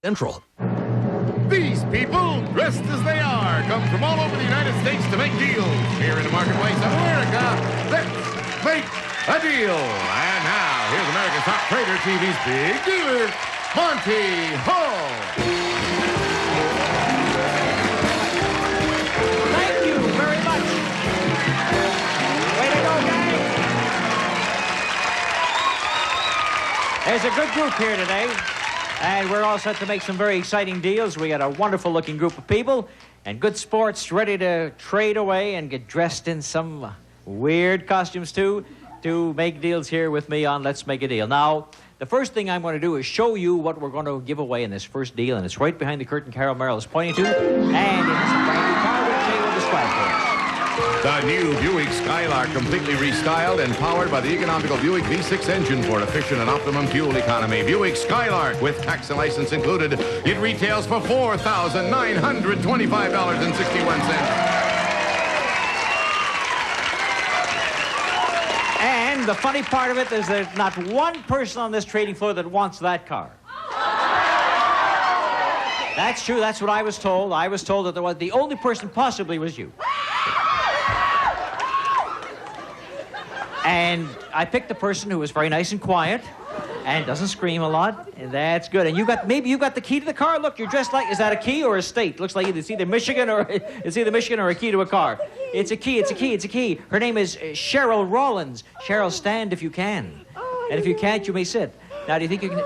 Central. These people, dressed as they are, come from all over the United States to make deals. Here in the marketplace of America, let's make a deal. And now, here's America's top trader, TV's big dealer, Monty Hall. Thank you very much. Way to go, gang. There's a good group here today. And we're all set to make some very exciting deals. We got a wonderful-looking group of people and good sports ready to trade away and get dressed in some weird costumes, too, to make deals here with me on Let's Make a Deal. Now, the first thing I'm going to do is show you what we're going to give away in this first deal, and it's right behind the curtain Carol Merrill is pointing to, and it's a brand new car which Jay will describe for us. The new Buick Skylark, completely restyled and powered by the economical Buick V6 engine for efficient and optimum fuel economy. Buick Skylark, with tax and license included, it retails for $4,925.61. And the funny part of it is there's not one person on this trading floor that wants that car. That's true. That's what I was told. I was told that the only person possibly was you. And I picked a person who was very nice and quiet and doesn't scream a lot. And that's good. And maybe you got the key to the car. Look, you're dressed like, is that a key or a state? Looks like it's either Michigan or a key to a car. It's a key. Her name is Cheryl Rollins. Cheryl, stand if you can. And if you can't, you may sit. Now, do you think you can...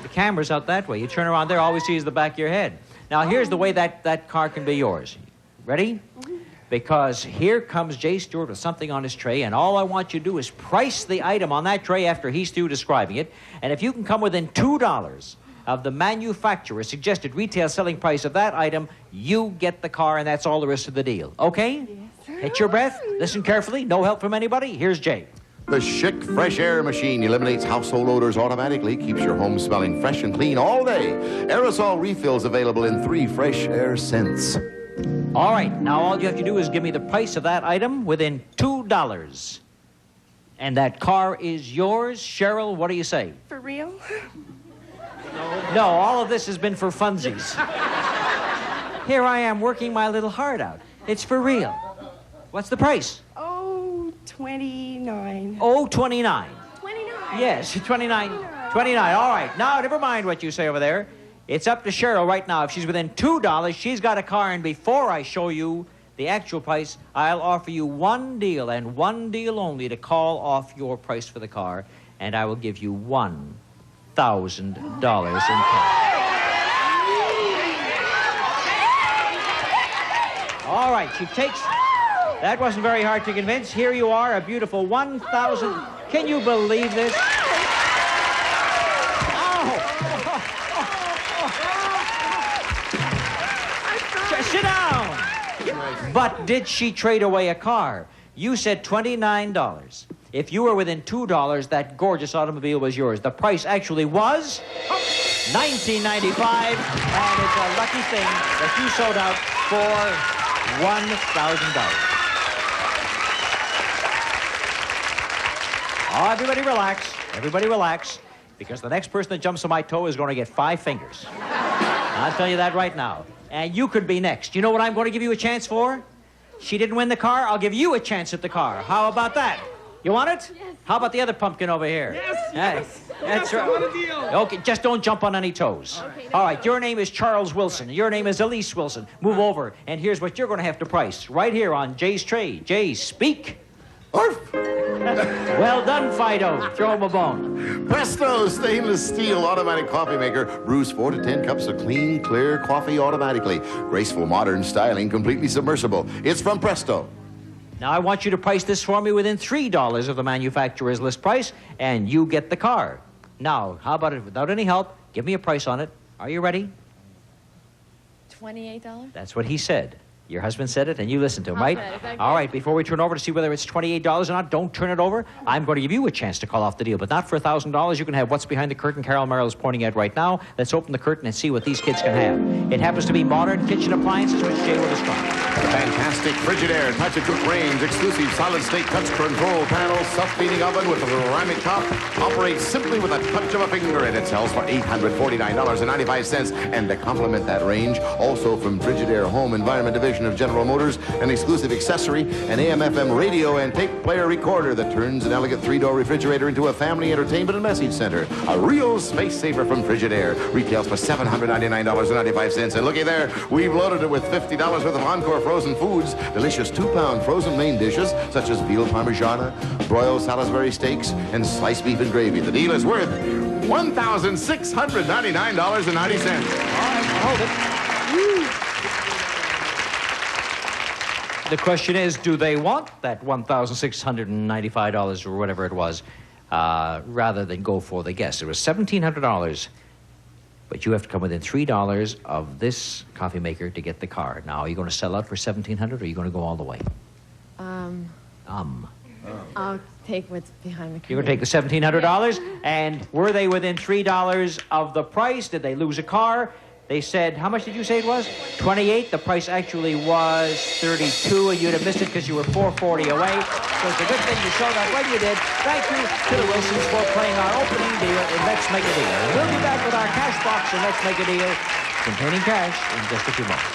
The camera's out that way. You turn around there, all we see is the back of your head. Now, here's the way that car can be yours. Ready? Because here comes Jay Stewart with something on his tray, and all I want you to do is price the item on that tray after he's through describing it. And if you can come within $2 of the manufacturer's suggested retail selling price of that item, you get the car, and that's all there is to the deal. Okay? Yes, sir. Catch your breath. Listen carefully. No help from anybody. Here's Jay. The chic fresh air machine eliminates household odors automatically, keeps your home smelling fresh and clean all day. Aerosol refills available in 3 fresh air scents. All right, now all you have to do is give me the price of that item within $2. And that car is yours. Cheryl, what do you say? For real? No, all of this has been for funsies. Here I am working my little heart out. It's for real. What's the price? Oh, 29. Oh, 29. 29. Yes, 29. 29. All right, now never mind what you say over there. It's up to Cheryl right now. If she's within $2, she's got a car, and before I show you the actual price, I'll offer you one deal, and one deal only, to call off your price for the car, and I will give you $1,000 in cash. All right, she takes... That wasn't very hard to convince. Here you are, a beautiful 1,000... Can you believe this? Sit down. But did she trade away a car? You said $29. If you were within $2, that gorgeous automobile was yours. The price actually was $19.95, and it's a lucky thing that you sold out for $1,000. Oh, everybody relax. Everybody relax, because the next person that jumps on my toe is going to get 5 fingers. I'll tell you that right now. And you could be next. You know what I'm going to give you a chance for? She didn't win the car. I'll give you a chance at the car. How about that? You want it? Yes. How about the other pumpkin over here? Yes. That's right. I want a deal. Okay, just don't jump on any toes. Okay. All right, your name is Charles Wilson. Your name is Elise Wilson. Move over, and here's what you're going to have to price right here on Jay's tray. Jay, speak. Arf! Well done, Fido. Throw him a bone. Presto stainless steel automatic coffee maker brews 4 to 10 cups of clean, clear coffee automatically. Graceful, modern styling, completely submersible. It's from Presto. Now, I want you to price this for me within $3 of the manufacturer's list price, and you get the car. Now, how about it without any help? Give me a price on it. Are you ready? $28? That's what he said. Your husband said it, and you listened to him, right? Exactly. All right, before we turn over to see whether it's $28 or not, don't turn it over. I'm going to give you a chance to call off the deal, but not for $1,000. You can have what's behind the curtain Carol Merrill is pointing at right now. Let's open the curtain and see what these kids can have. It happens to be modern kitchen appliances, which Jay will describe. Fantastic Frigidaire, touch and cook range, exclusive solid state touch control panel, self-feeding oven with a ceramic top, operates simply with a touch of a finger, and it sells for $849.95. And to complement that range, also from Frigidaire Home Environment Division of General Motors, an exclusive accessory, an AM/FM radio and tape player recorder that turns an elegant 3-door refrigerator into a family entertainment and message center. A real space saver from Frigidaire. Retails for $799.95. And looky there, we've loaded it with $50 worth of Encore frozen foods. Delicious 2-pound frozen main dishes such as veal parmigiana, broiled Salisbury steaks, and sliced beef and gravy. The deal is worth $1,699.90. All right, hold it. The question is, do they want that $1,695 or whatever it was, rather than go for the guess? It was $1,700, but you have to come within $3 of this coffee maker to get the car. Now, are you going to sell out for $1,700, or are you going to go all the way? I'll take what's behind the curtain. You're going to take the $1,700, and were they within $3 of the price? Did they lose a car? They said, how much did you say it was? 28. The price actually was 32, and you'd have missed it because you were 440 away. So it's a good thing you showed up when you did. Thank you to the Wilsons for playing our opening deal in Let's Make a Deal. We'll be back with our cash box in Let's Make a Deal, containing cash, in just a few moments.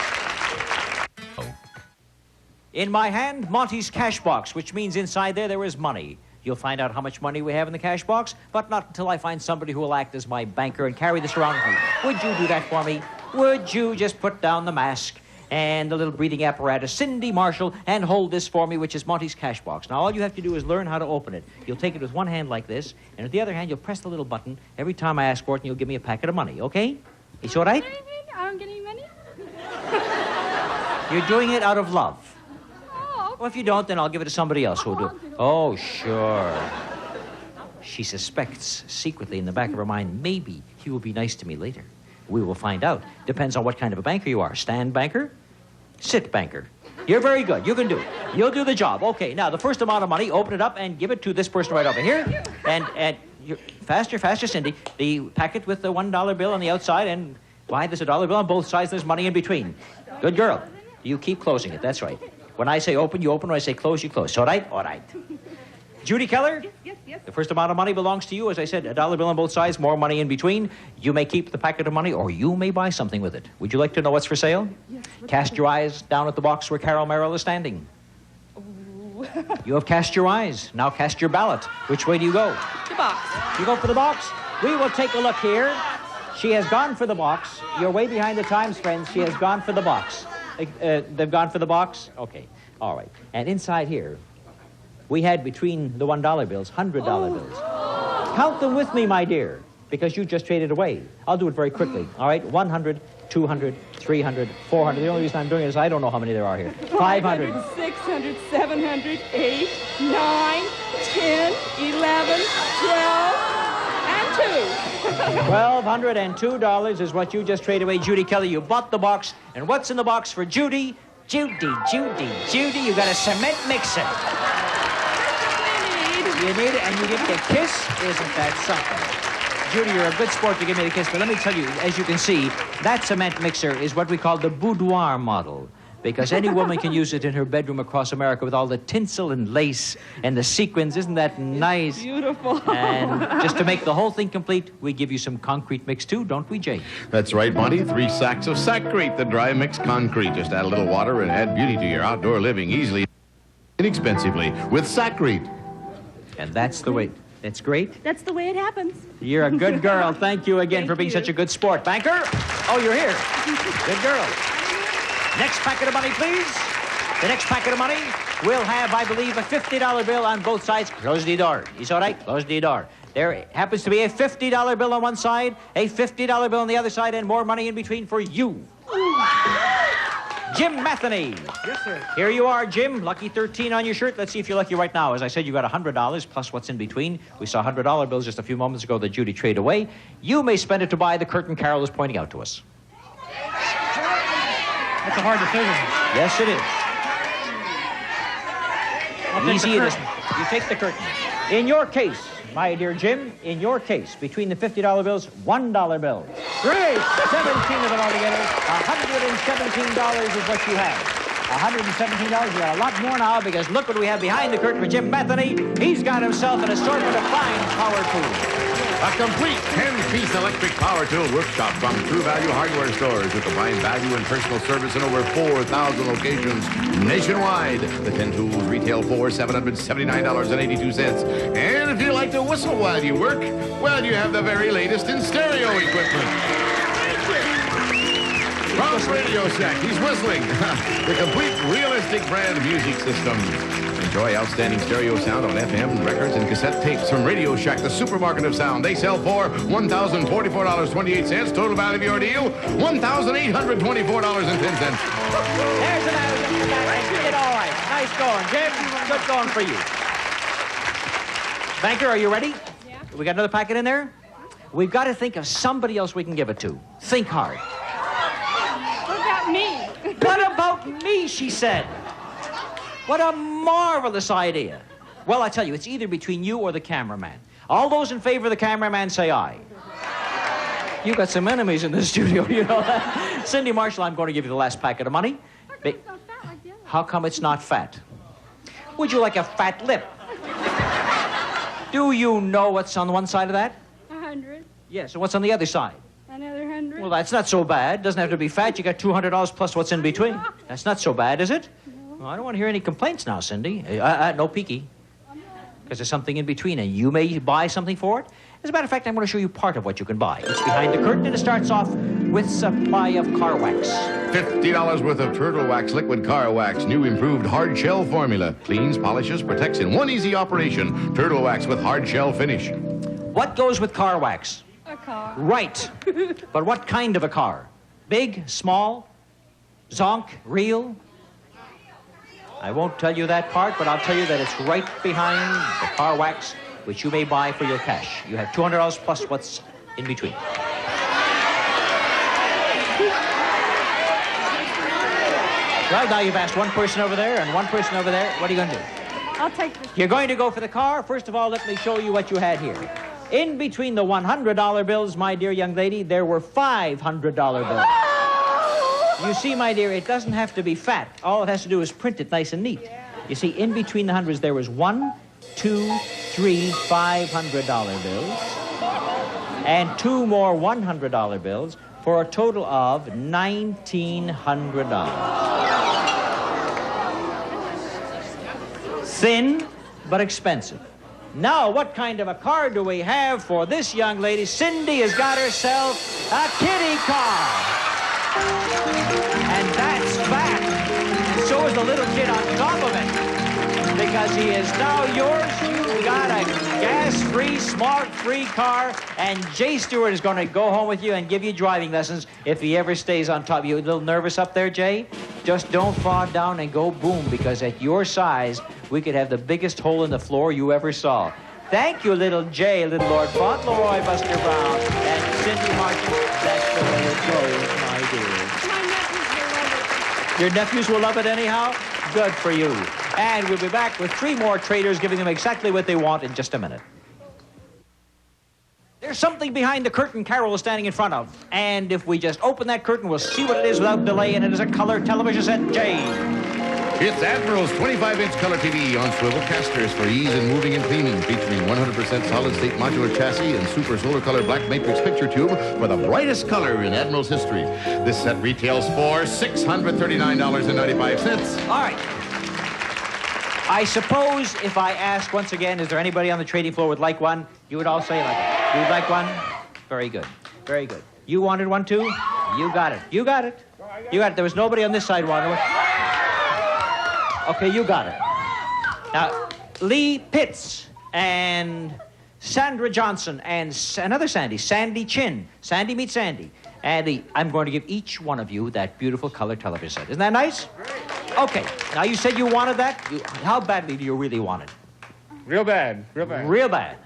In my hand, Monty's cash box, which means inside there is money. You'll find out how much money we have in the cash box, but not until I find somebody who will act as my banker and carry this around with me. Would you do that for me? Would you just put down the mask and the little breathing apparatus, Cindy Marshall, and hold this for me, which is Monty's cash box. Now, all you have to do is learn how to open it. You'll take it with one hand like this, and with the other hand, you'll press the little button every time I ask for it, and you'll give me a packet of money, okay? Is all right? I don't get any money? You're doing it out of love. Oh. Well, if you don't, then I'll give it to somebody else who'll do it. Oh, sure. She suspects secretly in the back of her mind, maybe he will be nice to me later. We will find out. Depends on what kind of a banker you are. Stand banker? Sit banker. You're very good. You can do it. You'll do the job. Okay, now, the first amount of money, open it up and give it to this person right over here. And faster, Cindy. The packet with the $1 bill on the outside, and why, there's a dollar bill on both sides. There's money in between. Good girl. You keep closing it. That's right. When I say open, you open. When I say close, you close. All right? All right. Judy Keller? Yes. The first amount of money belongs to you. As I said, a dollar bill on both sides, more money in between. You may keep the packet of money, or you may buy something with it. Would you like to know what's for sale? Yes. Cast your eyes down at the box where Carol Merrill is standing. Ooh. You have cast your eyes. Now cast your ballot. Which way do you go? The box. You go for the box? We will take a look here. She has gone for the box. You're way behind the times, friends. She has gone for the box. They've gone for the box? Okay. All right. And inside here, we had between the $1 bills, $100 bills. Count them with me, my dear, because you just traded away. I'll do it very quickly. All right? 100, 200, 300, 400. The only reason I'm doing it is I don't know how many there are here. 500. 600, 700, 8, 9, 10, 11, 12, and 2. $1,202 is what you just traded away, Judy Kelly. You bought the box. And what's in the box for Judy? Judy. You got a cement mixer. You need it, and you give me a kiss? Isn't that something? Judy, you're a good sport to give me the kiss, but let me tell you, as you can see, that cement mixer is what we call the boudoir model, because any woman can use it in her bedroom across America with all the tinsel and lace and the sequins. Isn't that nice? Beautiful. And just to make the whole thing complete, we give you some concrete mix, too, don't we, Jay? That's right, Monty. 3 sacks of Saccrete, the dry mix concrete. Just add a little water and add beauty to your outdoor living easily, inexpensively with Saccrete. And that's the way. That's great. That's the way it happens. You're a good girl. Thank you again for being such a good sport. Banker? Oh, you're here. Good girl. Next packet of money, please. The next packet of money will have, I believe, a $50 bill on both sides. Close the door. Is all right? Close the door. There happens to be a $50 bill on one side, a $50 bill on the other side, and more money in between for you. Jim Matheny. Yes, sir. Here you are, Jim. Lucky 13 on your shirt. Let's see if you're lucky right now. As I said, you got $100 plus what's in between. We saw $100 bills just a few moments ago that Judy traded away. You may spend it to buy the curtain Carol is pointing out to us. That's a hard decision. Yes, it is. I'll take Easy the it curtain. isn't. You take the curtain. In your case, my dear Jim, in your case, between the $50 bills, $1 bills. Great! 17 of them altogether. $117 is what you have. $117. You got a lot more now because look what we have behind the curtain for Jim Bethany. He's got himself an assortment of fine power tools. A complete 10-piece electric power tool workshop from True Value Hardware stores with the fine value and personal service in over 4,000 locations nationwide. The 10 tools retail for $779.82. And if you like to whistle while you work, well, you have the very latest in stereo equipment. From Radio Shack, he's whistling. The complete realistic brand music system. Enjoy outstanding stereo sound on FM, records, and cassette tapes from Radio Shack, the supermarket of sound. They sell for $1,044.28. Total value of your deal, $1,824.10. There's an average. You did all right. Nice going, Jim. Good going for you. Banker, are you ready? Yeah. We got another packet in there? We've got to think of somebody else we can give it to. Think hard. What about me? What about me, she said. What a marvelous idea. Well, I tell you, it's either between you or the cameraman. All those in favor of the cameraman say aye. You got some enemies in the studio, you know that. Cindy Marshall, I'm going to give you the last packet of money. How come it's not fat like the other? How come it's not fat? Would you like a fat lip? Do you know what's on one side of that? 100. Yes, and what's on the other side? Another 100. Well, that's not so bad. Doesn't have to be fat. You got $200 plus what's in between. That's not so bad, is it? Well, I don't want to hear any complaints now, Cindy. No peeky. Because there's something in between, and you may buy something for it. As a matter of fact, I'm going to show you part of what you can buy. It's behind the curtain, and it starts off with supply of car wax. $50 worth of Turtle Wax liquid car wax. New improved hard shell formula. Cleans, polishes, protects in one easy operation. Turtle Wax with hard shell finish. What goes with car wax? A car. Right. But what kind of a car? Big, small, zonk, real? I won't tell you that part, but I'll tell you that it's right behind the car wax, which you may buy for your cash. You have $200 plus what's in between. Well, now you've asked one person over there and one person over there. What are you going to do? I'll take this. You're going to go for the car. First of all, let me show you what you had here. In between the $100 bills, my dear young lady, there were $500 bills. You see, my dear, it doesn't have to be fat. All it has to do is print it nice and neat. You see, in between the hundreds, there was 1, 2, 3 $500 bills and 2 more $100 bills for a total of $1,900. Thin, but expensive. Now, what kind of a car do we have for this young lady? Cindy has got herself a kitty car. And that's fat. And so is the little kid on top of it. Because he is now yours. You got a gas-free, smart-free car. And Jay Stewart is going to go home with you and give you driving lessons if he ever stays on top. You a little nervous up there, Jay? Just don't fall down and go boom, because at your size, we could have the biggest hole in the floor you ever saw. Thank you, little Jay, little Lord Fauntleroy, Buster Brown, and Cindy Martin. That's the way it goes, my dear. Your nephews will love it anyhow? Good for you. And we'll be back with 3 more traders giving them exactly what they want in just a minute. There's something behind the curtain Carol is standing in front of. And if we just open that curtain, we'll see what it is without delay, and it is a color television set, Jay. It's Admiral's 25-inch color TV on swivel casters for ease in moving and cleaning, featuring 100% solid-state modular chassis and super solar color black matrix picture tube for the brightest color in Admiral's history. This set retails for $639.95. All right. I suppose if I ask once again, is there anybody on the trading floor would like one? You would all say like it. You would like one? Very good. Very good. You wanted one too? You got it. You got it. You got it. There was nobody on this side wanted one. Okay, you got it. Now, Lee Pitts and Sandra Johnson and another Sandy, Sandy Chin. Sandy meets Sandy. And I'm going to give each one of you that beautiful color television set. Isn't that nice? Okay. Now, you said you wanted that. How badly do you really want it? Real bad. Real bad. Real bad.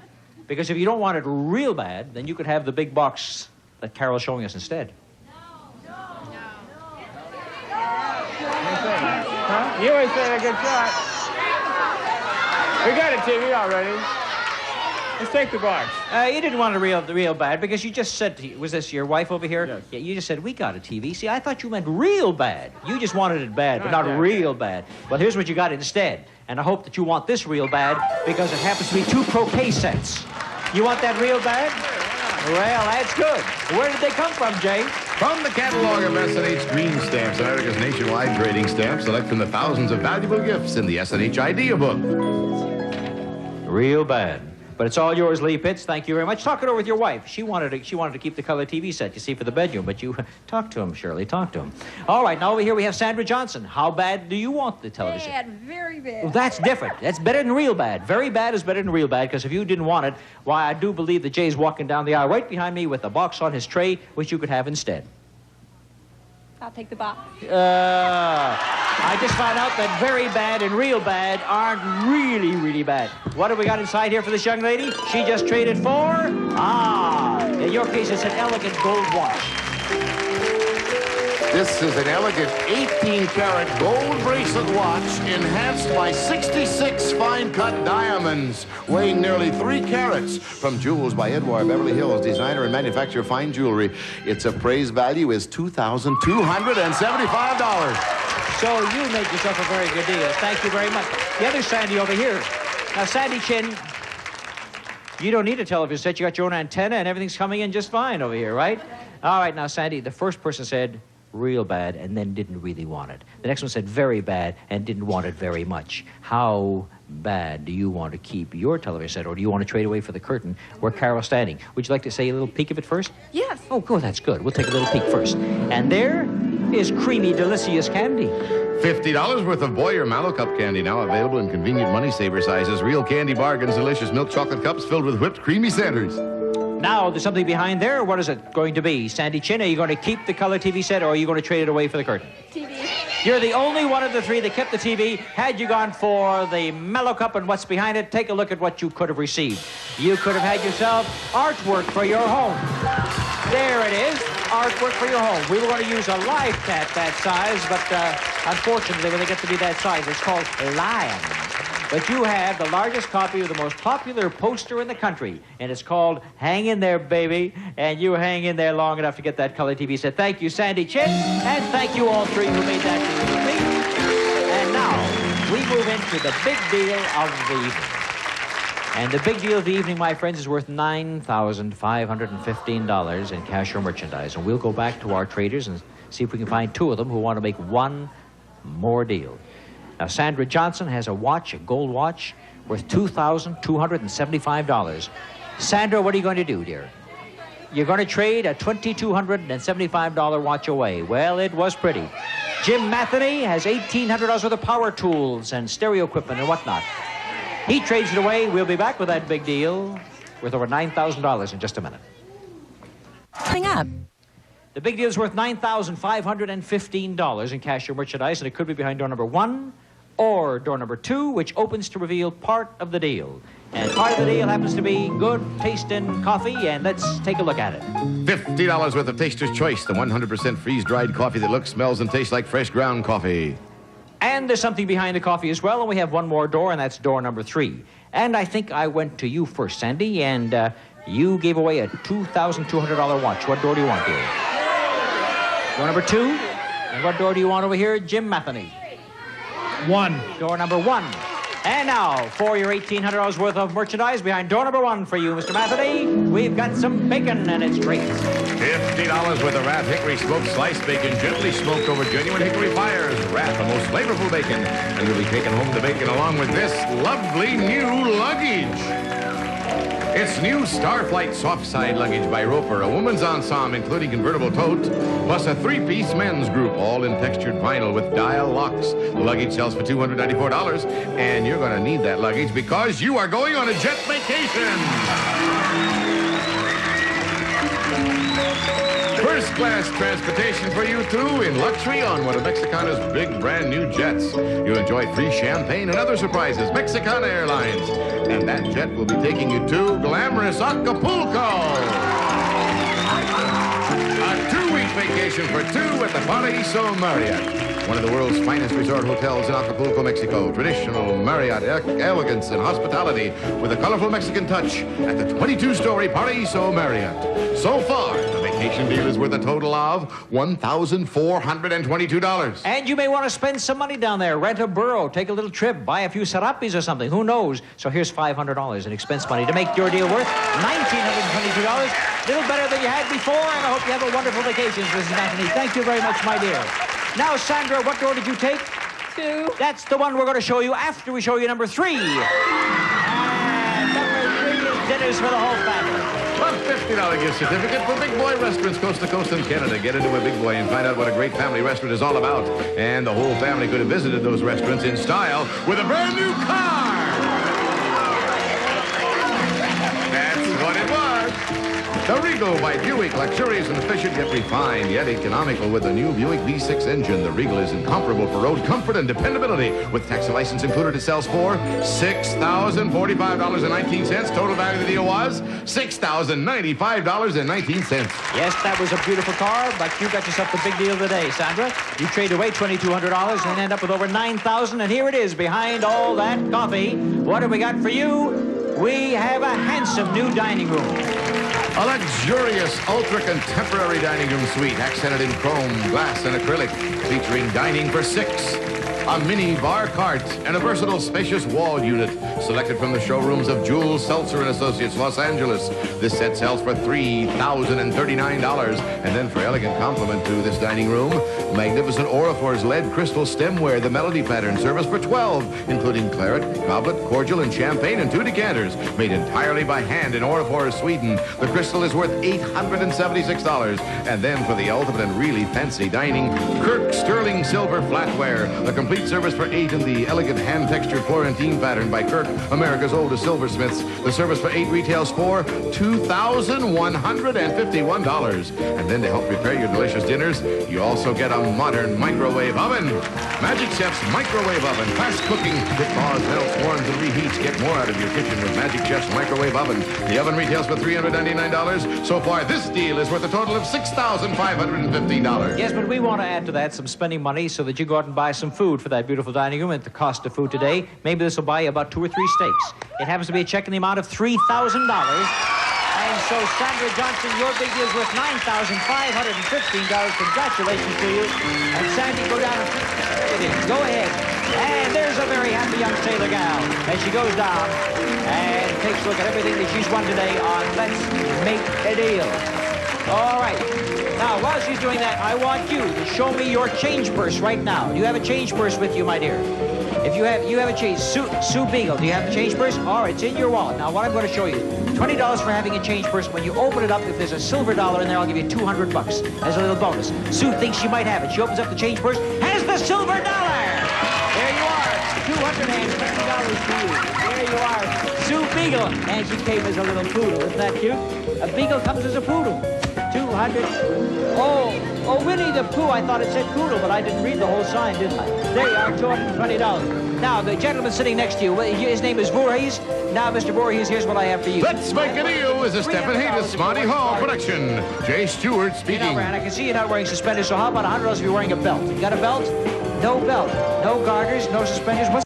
Because if you don't want it real bad, then you could have the big box that Carol's showing us instead. Huh? You always say a good shot. We got a TV already. Let's take the box. You didn't want it real bad because you just said, was this your wife over here? Yes. Yeah, you just said, we got a TV. See, I thought you meant real bad. You just wanted it bad, but Not not bad. real bad. Well, here's what you got instead. And I hope that you want this real bad because it happens to be 2 croquet sets. You want that real bad? Well, that's good. Where did they come from, Jay? From the catalog of SNH Green Stamps, America's nationwide trading stamps, select from the thousands of valuable gifts in the SNH Idea Book. Real bad. But it's all yours, Lee Pitts. Thank you very much. Talk it over with your wife. She wanted to keep the color TV set, you see, for the bedroom. But you talk to him, Shirley. Talk to him. All right, now over here we have Sandra Johnson. How bad do you want the television? Bad, very bad. Well, that's different. That's better than real bad. Very bad is better than real bad, because if you didn't want it, why, I do believe that Jay's walking down the aisle right behind me with a box on his tray, which you could have instead. I'll take the box. I just found out that very bad and real bad aren't really, really bad. What have we got inside here for this young lady? She just traded for... in your case, it's an elegant gold watch. This is an elegant 18-karat gold bracelet watch enhanced by 66 fine-cut diamonds, weighing nearly 3 carats, from Jewels by Edouard, Beverly Hills, designer and manufacturer of fine jewelry. Its appraised value is $2,275. So you made yourself a very good deal. Thank you very much. The other Sandy over here. Now, Sandy Chin, you don't need a television set. You got your own antenna, and everything's coming in just fine over here, right? All right, now, Sandy, the first person said real bad and then didn't really want it. The next one said very bad and didn't want it very much. How bad do you want to keep your television set, or do you want to trade away for the curtain where Carol's standing? Would you like to say a little peek of it first? Yes. Oh, good, that's good. We'll take a little peek first. And there is creamy, delicious candy. $50 worth of Boyer Mallow Cup candy, now available in convenient money-saver sizes. Real candy bargains, delicious milk chocolate cups filled with whipped creamy centers. Now, there's something behind there. What is it going to be? Sandy Chin, are you going to keep the color TV set, or are you going to trade it away for the curtain? TV. You're the only one of the three that kept the TV. Had you gone for the Mellow Cup and what's behind it, take a look at what you could have received. You could have had yourself artwork for your home. There it is, artwork for your home. We were going to use a live cat that size, but unfortunately, when they get to be that size, it's called lion. But you have the largest copy of the most popular poster in the country, and it's called Hang in There, Baby, and you hang in there long enough to get that color TV set. Thank you, Sandy Chin, and thank you all three who made that deal with me. And now, we move into the big deal of the evening. And the big deal of the evening, my friends, is worth $9,515 in cash or merchandise. And we'll go back to our traders and see if we can find 2 of them who want to make one more deal. Now, Sandra Johnson has a watch, a gold watch, worth $2,275. Sandra, what are you going to do, dear? You're going to trade a $2,275 watch away. Well, it was pretty. Jim Matheny has $1,800 worth of power tools and stereo equipment and whatnot. He trades it away. We'll be back with that big deal worth over $9,000 in just a minute. Coming up. The big deal is worth $9,515 in cash or merchandise, and it could be behind door number 1 or door number 2, which opens to reveal part of the deal. And part of the deal happens to be good tasting coffee, and let's take a look at it. $50 worth of Taster's Choice, the 100% freeze-dried coffee that looks, smells, and tastes like fresh ground coffee. And there's something behind the coffee as well, and we have one more door, and that's door number 3. And I think I went to you first, Sandy, and you gave away a $2,200 watch. What door do you want, dear? Door number 2. And what door do you want over here, Jim Matheny? 1. Door number 1. And now, for your $1,800 worth of merchandise behind door number 1 for you, Mr. Matheny, we've got some bacon, and it's great. $50 worth of Rath Hickory smoked sliced bacon, gently smoked over genuine hickory fires. Rath, the most flavorful bacon. And we'll be taking home the bacon along with this lovely new luggage. It's new Starflight soft side luggage by Roper, a woman's ensemble including convertible tote, plus a 3-piece men's group, all in textured vinyl with dial locks. The luggage sells for $294, and you're going to need that luggage because you are going on a jet vacation. First-class transportation for you, too, in luxury on one of Mexicana's big brand-new jets. You'll enjoy free champagne and other surprises. Mexicana Airlines. And that jet will be taking you to glamorous Acapulco. A 2-week vacation for 2 at the Paraíso Marriott. one of the world's finest resort hotels in Acapulco, Mexico. Traditional Marriott elegance and hospitality with a colorful Mexican touch at the 22-story Paraiso Marriott. So far, the vacation deal is worth a total of $1,422. And you may want to spend some money down there. Rent a burro, take a little trip, buy a few serapis or something. Who knows? So here's $500 in expense money to make your deal worth $1,922. A little better than you had before, and I hope you have a wonderful vacation, Mrs. Anthony. Thank you very much, my dear. Now, Sandra, what door did you take? 2. That's the one we're going to show you after we show you number 3. And number 3 is dinners for the whole family. A $50 gift certificate for Big Boy Restaurants coast to coast in Canada. Get into a Big Boy and find out what a great family restaurant is all about. And the whole family could have visited those restaurants in style with a brand new car. That's what it was. The Regal by Buick, luxurious and efficient yet refined, yet economical with the new Buick V6 engine. The Regal is incomparable for road comfort and dependability. With tax and license included, it sells for $6,045.19. Total value of the deal was $6,095.19. Yes, that was a beautiful car, but you got yourself the big deal today, Sandra. You trade away $2,200 and end up with over $9,000, and here it is behind all that coffee. What have we got for you? We have a handsome new dining room. A luxurious, ultra-contemporary dining room suite, accented in chrome, glass, and acrylic, featuring dining for 6, a mini bar cart, and a versatile, spacious wall unit, selected from the showrooms of Jules Seltzer and Associates, Los Angeles. This set sells for $3,039, and then for elegant complement to this dining room, magnificent Orifor's lead crystal stemware, the melody pattern, service for $12, including claret, goblet, cordial, and champagne, and 2 decanters, made entirely by hand in Orifor, Sweden. The crystal is worth $876, and then for the ultimate and really fancy dining, Kirk sterling silver flatware, a complete service for 8 in the elegant hand-textured Florentine pattern by Kirk, America's oldest silversmiths. The service for 8 retails for $2,151. And then to help prepare your delicious dinners, you also get a modern microwave oven. Magic Chef's microwave oven. Fast cooking. It thaws, melts, warms, and reheats. Get more out of your kitchen with Magic Chef's microwave oven. The oven retails for $399. So far, this deal is worth a total of $6,515. Yes, but we want to add to that some spending money so that you go out and buy some food for that beautiful dining room at the cost of food today. Maybe this will buy you about 2 or 3 steaks. It happens to be a check in the amount of $3,000. And so, Sandra Johnson, your big deal is worth $9,515. Congratulations to you. And Sandy, go down and go ahead. And there's a very happy young sailor gal as she goes down and takes a look at everything that she's won today on Let's Make a Deal. All right. Now, while she's doing that, I want you to show me your change purse right now. Do you have a change purse with you, my dear? If you have a change. Sue Beagle, do you have the change purse? All right, it's in your wallet. Now, what I'm going to show you, $20 for having a change purse. When you open it up, if there's a silver dollar in there, I'll give you $200 as a little bonus. Sue thinks she might have it. She opens up the change purse, has the silver dollar. There you are, $250 for you. There you are, Sue Beagle. And she came as a little poodle. Isn't that cute? A beagle comes as a poodle. 200. Oh, Winnie the Pooh. I thought it said poodle, but I didn't read the whole sign, didn't I? There you are, $220. Now, the gentleman sitting next to you, his name is Voorhees. Now, Mr. Voorhees, here's what I have for you. Let's Make a Deal is a Stephen Hayes, Monty Hall production. Jay Stewart speaking. And I can see you're not wearing suspenders, so how about $100 if you're wearing a belt? You got a belt? No belt. No garters, no suspenders. What's